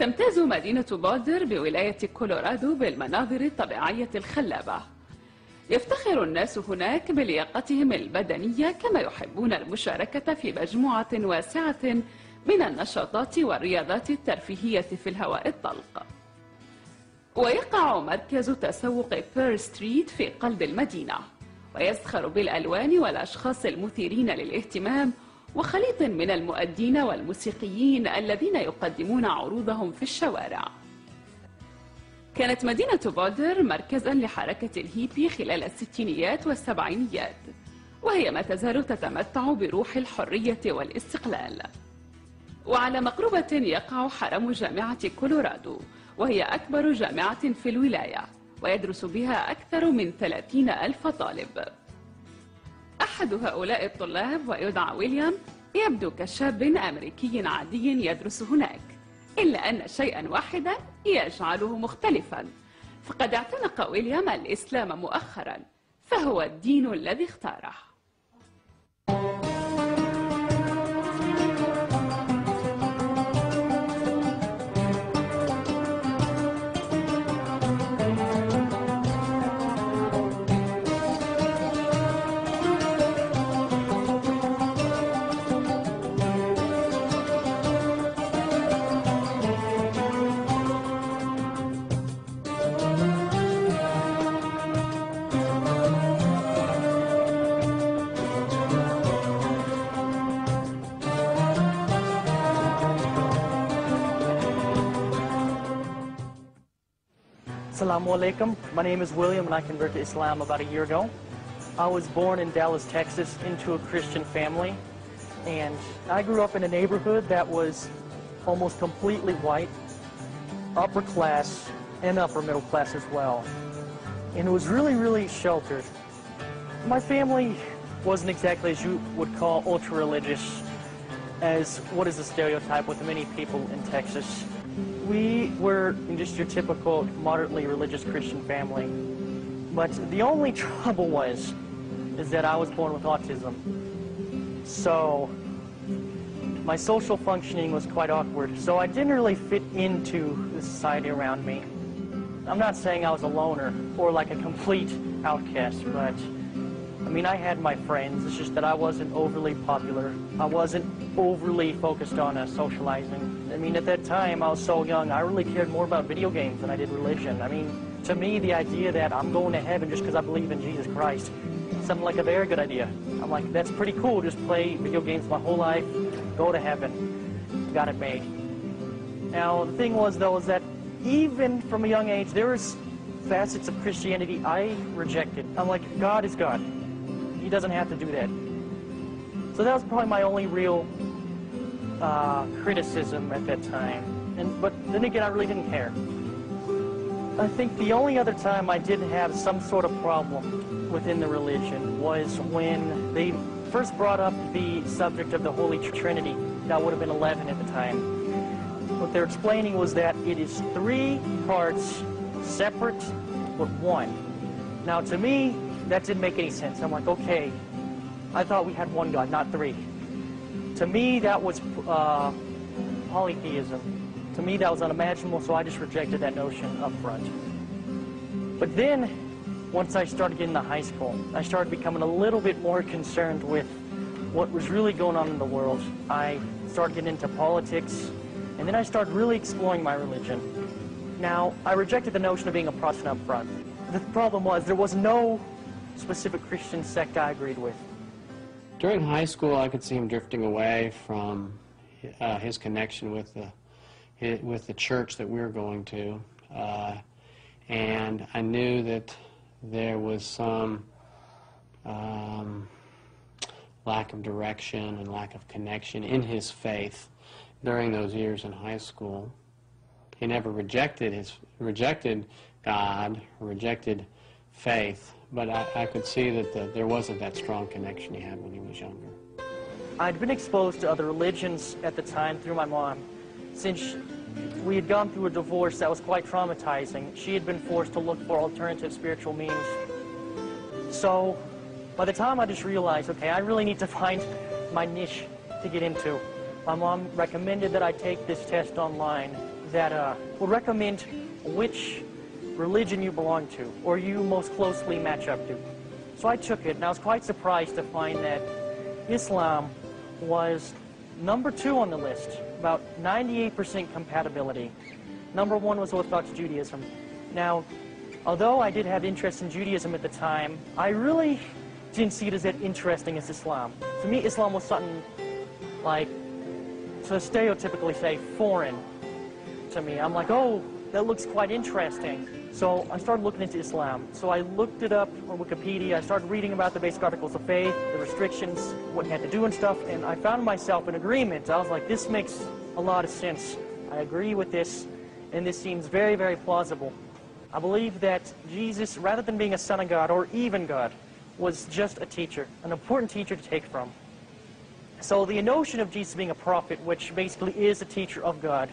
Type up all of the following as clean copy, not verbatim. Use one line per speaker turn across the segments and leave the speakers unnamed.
تمتاز مدينة بولدر بولاية كولورادو بالمناظر الطبيعية الخلابة. يفتخر الناس هناك بلياقتهم البدنية كما يحبون المشاركة في مجموعة واسعة من النشاطات والرياضات الترفيهية في الهواء الطلق. ويقع مركز تسوق بير ستريت في قلب المدينة، ويزخر بالألوان والأشخاص المثيرين للاهتمام وخليط من المؤدين والموسيقيين الذين يقدمون عروضهم في الشوارع. كانت مدينة بولدر مركزا لحركة الهيبي خلال الستينيات والسبعينيات، وهي ما تزال تتمتع بروح الحرية والاستقلال. وعلى مقربة يقع حرم جامعة كولورادو، وهي أكبر جامعة في الولاية، ويدرس بها أكثر من 30,000 طالب. أحد هؤلاء الطلاب ويدعى ويليام يبدو كشاب أمريكي عادي يدرس هناك، إلا أن شيئا واحدا يجعله مختلفا، فقد اعتنق ويليام الإسلام مؤخرا، فهو الدين الذي اختاره.
Assalamu alaikum. My name is William and I converted to Islam about a year ago. I was born in Dallas, Texas into a Christian family, and I grew up in a neighborhood that was almost completely white, upper class and upper middle class as well. And it was really, really sheltered. My family wasn't exactly as you would call ultra-religious, as what is the stereotype with many people in Texas. We were just your typical moderately religious Christian family. But the only trouble is that I was born with autism. So my social functioning was quite awkward. So I didn't really fit into the society around me. I'm not saying I was a loner or like a complete outcast, but I mean, I had my friends. It's just that I wasn't overly popular. I wasn't overly focused on socializing. I mean, at that time, I was so young, I really cared more about video games than I did religion. I mean, to me, the idea that I'm going to heaven just because I believe in Jesus Christ sounded like a very good idea. I'm like, that's pretty cool. Just play video games my whole life, go to heaven. Got it made. Now, the thing was, though, is that even from a young age, there was facets of Christianity I rejected. I'm like, God is God. He doesn't have to do that. So that was probably my only real criticism at that time. But then again, I really didn't care. I think the only other time I did have some sort of problem within the religion was when they first brought up the subject of the Holy Trinity. That would have been 11 at the time. What they're explaining was that it is 3 parts separate but one. Now to me, that didn't make any sense. I'm like, okay, I thought we had one God, not 3. To me, that was polytheism. To me, that was unimaginable, so I just rejected that notion up front. But then, once I started getting to high school, I started becoming a little bit more concerned with what was really going on in the world. I started getting into politics, and then I started really exploring my religion. Now, I rejected the notion of being a Protestant up front. The problem was there was no specific Christian sect I agreed with.
During high school, I could see him drifting away from his connection with the church that we were going to, and I knew that there was some lack of direction and lack of connection in his faith during those years in high school. He never rejected God, rejected faith, but I could see that there wasn't that strong connection he had when he was younger.
I'd been exposed to other religions at the time through my mom. Since we had gone through a divorce that was quite traumatizing, she had been forced to look for alternative spiritual means. So by the time I just realized, okay, I really need to find my niche to get into, my mom recommended that I take this test online, that would recommend which religion you belong to or you most closely match up to. So I took it, and I was quite surprised to find that Islam was number 2 on the list, about 98% compatibility. Number 1 was Orthodox Judaism. Now, although I did have interest in Judaism at the time, I really didn't see it as that interesting as Islam. To me, Islam was something like, to stereotypically say, foreign to me. I'm like, oh, that looks quite interesting. So I started looking into Islam. So I looked it up on Wikipedia. I started reading about the basic articles of faith, the restrictions, what you had to do and stuff, and I found myself in agreement. I was like, this makes a lot of sense. I agree with this, and this seems very, very plausible. I believe that Jesus, rather than being a son of God or even God, was just a teacher, an important teacher to take from. So the notion of Jesus being a prophet, which basically is a teacher of God,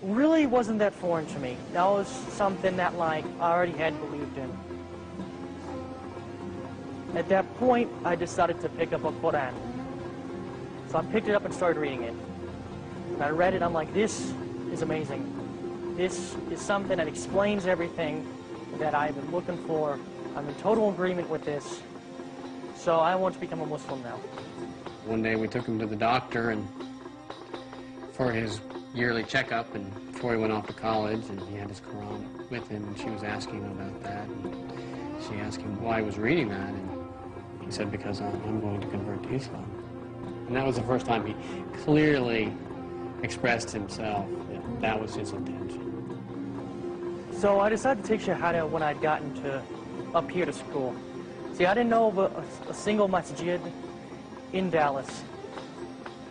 really wasn't that foreign to me. That was something that, like, I already had believed in. At that point, I decided to pick up a Quran. So I picked it up and started reading it. And I read it, I'm like, this is amazing. This is something that explains everything that I've been looking for. I'm in total agreement with this. So I want to become a Muslim now.
One day we took him to the doctor and for his yearly checkup, and before he went off to college, and he had his Quran with him, and she was asking him about that, and she asked him why he was reading that, and he said, because I'm going to convert to Islam. And that was the first time he clearly expressed himself that that was his intention.
So I decided to take Shahada when I'd gotten to up here to school. See, I didn't know of a single masjid in Dallas.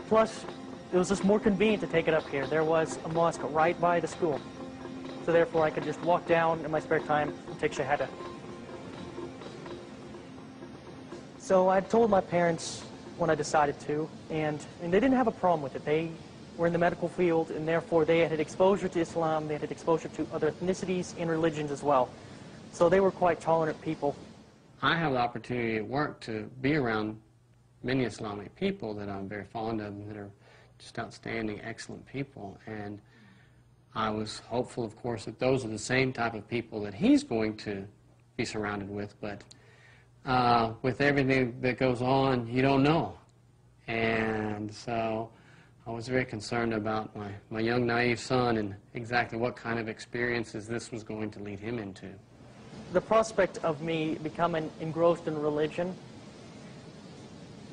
Plus, it was just more convenient to take it up here. There was a mosque right by the school. So therefore, I could just walk down in my spare time and take Shahada. So I told my parents when I decided to, and they didn't have a problem with it. They were in the medical field, and therefore they had exposure to Islam, they had exposure to other ethnicities and religions as well. So they were quite tolerant people.
I have the opportunity at work to be around many Islamic people that I'm very fond of, that are just outstanding, excellent people, and I was hopeful, of course, that those are the same type of people that he's going to be surrounded with, but with everything that goes on, you don't know. And so I was very concerned about my young, naive son and exactly what kind of experiences this was going to lead him into.
The prospect of me becoming engrossed in religion,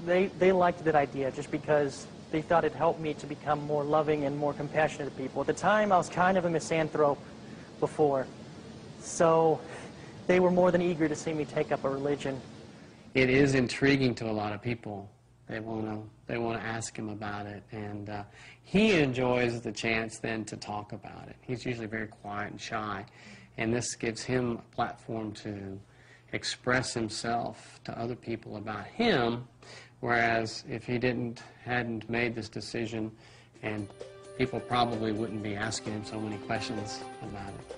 they liked that idea just because they thought it helped me to become more loving and more compassionate to people. At the time, I was kind of a misanthrope before, so they were more than eager to see me take up a religion.
It is intriguing to a lot of people. They want to ask him about it, and he enjoys the chance then to talk about it. He's usually very quiet and shy, and this gives him a platform to express himself to other people about him, whereas if he hadn't made this decision, and people probably wouldn't be asking him so many questions about it.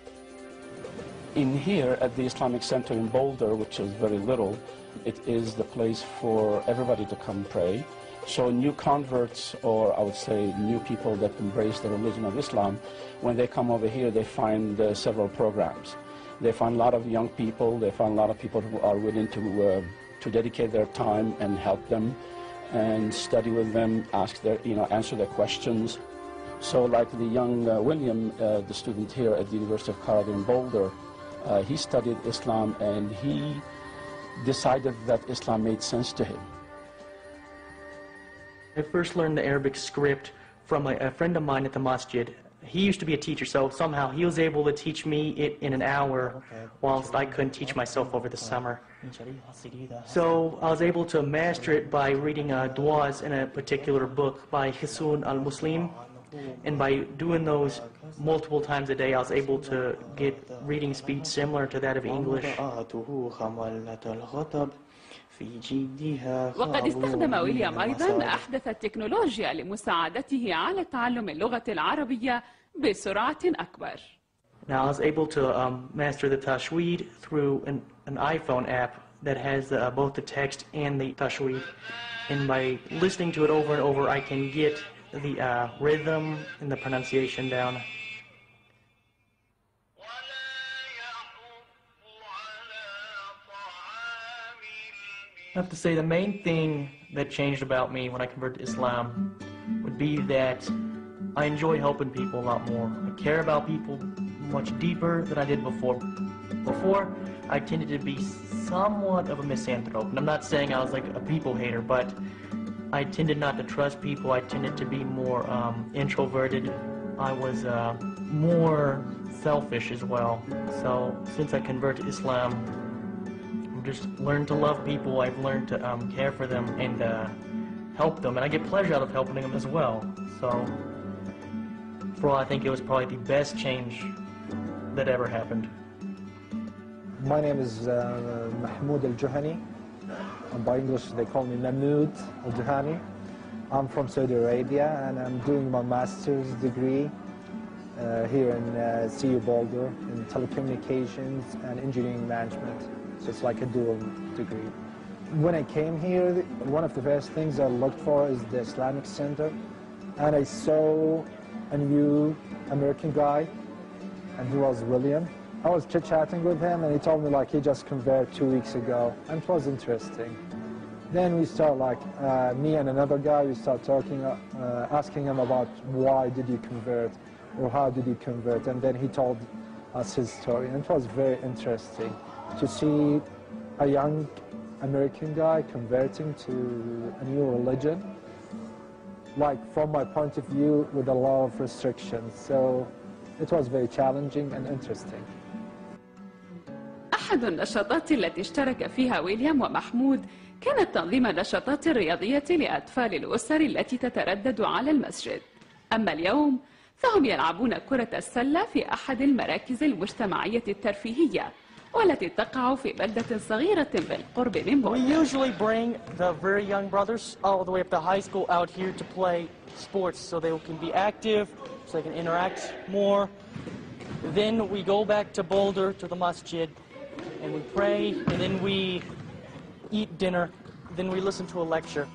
In here at the Islamic Center in Boulder, which is very little, it is the place for everybody to come pray. So new converts, or I would say new people that embrace the religion of Islam, when they come over here, they find several programs. They find a lot of young people, they find a lot of people who are willing to dedicate their time and help them and study with them, answer their questions. So like the young William, the student here at the University of Colorado in Boulder, he studied Islam and he decided that Islam made sense to him.
I first learned the Arabic script from a friend of mine at the masjid. He used to be a teacher, so somehow he was able to teach me it in an hour, whilst I couldn't teach myself over the summer. So I was able to master it by reading du'as in a particular book by Hisun al-Muslim, and by doing those multiple times a day, I was able to get reading speed similar to that of English.
وقد استخدم ويليام أيضا أحدث التكنولوجيا لمساعدته على تعلم اللغة العربية بسرعة أكبر.
Now I was able to master the tashweed through an iPhone app that has both the text and the tashweed. And by listening to it over and over, I can get the rhythm and the pronunciation down. I have to say the main thing that changed about me when I converted to Islam would be that I enjoy helping people a lot more. I care about people much deeper than I did before. Before, I tended to be somewhat of a misanthrope. And I'm not saying I was like a people hater, but I tended not to trust people. I tended to be more introverted. I was more selfish as well. So since I converted to Islam, I've just learned to love people. I've learned to care for them and help them. And I get pleasure out of helping them as well. So for all, I think it was probably the best change that ever happened.
My name is Mahmoud Al-Juhani. By English they call me Mahmoud Al-Juhani. I'm from Saudi Arabia and I'm doing my master's degree here in CU Boulder in telecommunications and engineering management. So it's like a dual degree. When I came here, one of the first things I looked for is the Islamic Center, and I saw a new American guy, and he was William. I was chit-chatting with him, and he told me like he just converted 2 weeks ago, and it was interesting. Then we start like, me and another guy, we start talking, asking him about why did you convert, or how did you convert, and then he told us his story, and it was very interesting to see a young American guy converting to a new religion, like from my point of view, with a lot of restrictions. So it was very challenging and interesting.
أحد النشاطات التي اشترك فيها ويليام ومحمود كانت تنظيم النشاطات الرياضية لأطفال الأسر التي تتردد على المسجد. أما اليوم فهم يلعبون كرة السلة في أحد المراكز المجتمعية الترفيهية والتي تقع في بلدة صغيرة بالقرب من بولدر.
We usually bring the very young brothers all the way up to high school out here to play sports so they can be active, so they can interact more. Then we go back to Boulder to the masjid and we pray, and then we eat dinner, then we listen to a lecture.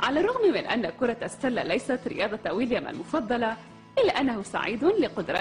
على الرغم من أن كرة السلة ليست رياضة ويليام المفضلة، إلا أنه سعيد لقدرته